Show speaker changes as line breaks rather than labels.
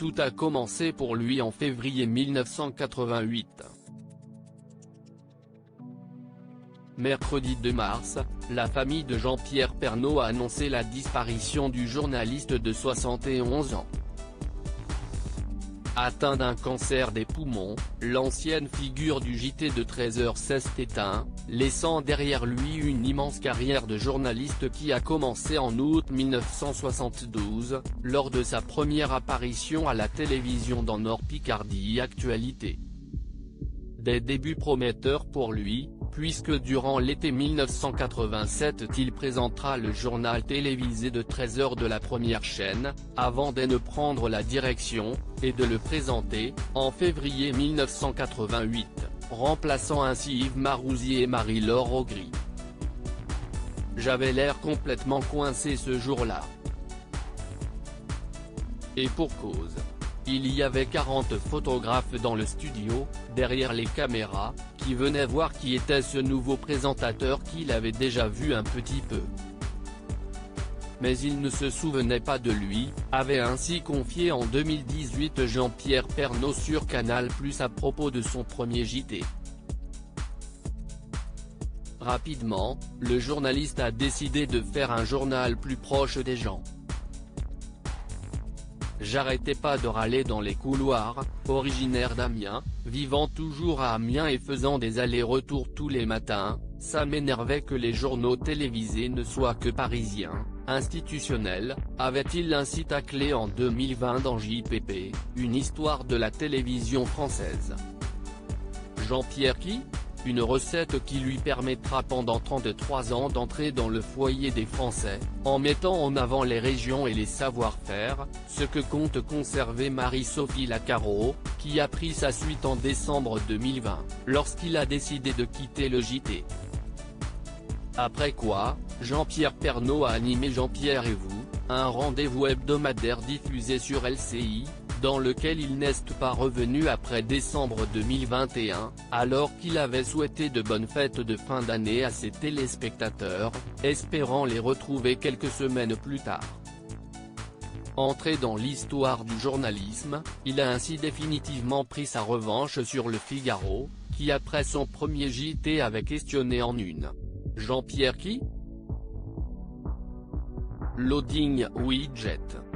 Tout a commencé pour lui en février 1988. Mercredi 2 mars, la famille de Jean-Pierre Pernaut a annoncé la disparition du journaliste de 71 ans. Atteint d'un cancer des poumons, l'ancienne figure du JT de 13h s'est éteint, laissant derrière lui une immense carrière de journaliste qui a commencé en août 1972, lors de sa première apparition à la télévision dans Nord Picardie Actualité. Des débuts prometteurs pour lui, puisque durant l'été 1987 il présentera le journal télévisé de 13h de la première chaîne, avant de ne prendre la direction, et de le présenter, en février 1988, remplaçant ainsi Yves Marouzier et Marie-Laure Augry. J'avais l'air complètement coincé ce jour-là. Et pour cause. Il y avait 40 photographes dans le studio, derrière les caméras, qui venaient voir qui était ce nouveau présentateur qu'il avait déjà vu un petit peu. Mais il ne se souvenait pas de lui, avait ainsi confié en 2018 Jean-Pierre Pernaut sur Canal+ à propos de son premier JT. Rapidement, le journaliste a décidé de faire un journal plus proche des gens. J'arrêtais pas de râler dans les couloirs, originaire d'Amiens, vivant toujours à Amiens et faisant des allers-retours tous les matins, ça m'énervait que les journaux télévisés ne soient que parisiens, institutionnels, avait-il ainsi taclé en 2020 dans JPP, une histoire de la télévision française. Jean-Pierre qui ? Une recette qui lui permettra pendant 33 ans d'entrer dans le foyer des Français, en mettant en avant les régions et les savoir-faire, ce que compte conserver Marie-Sophie Lacaro, qui a pris sa suite en décembre 2020, lorsqu'il a décidé de quitter le JT. Après quoi, Jean-Pierre Pernaut a animé Jean-Pierre et vous, un rendez-vous hebdomadaire diffusé sur LCI, dans lequel il n'est pas revenu après décembre 2021, alors qu'il avait souhaité de bonnes fêtes de fin d'année à ses téléspectateurs, espérant les retrouver quelques semaines plus tard. Entré dans l'histoire du journalisme, il a ainsi définitivement pris sa revanche sur Le Figaro, qui après son premier JT avait questionné en une. Jean-Pierre qui ? Loading widget.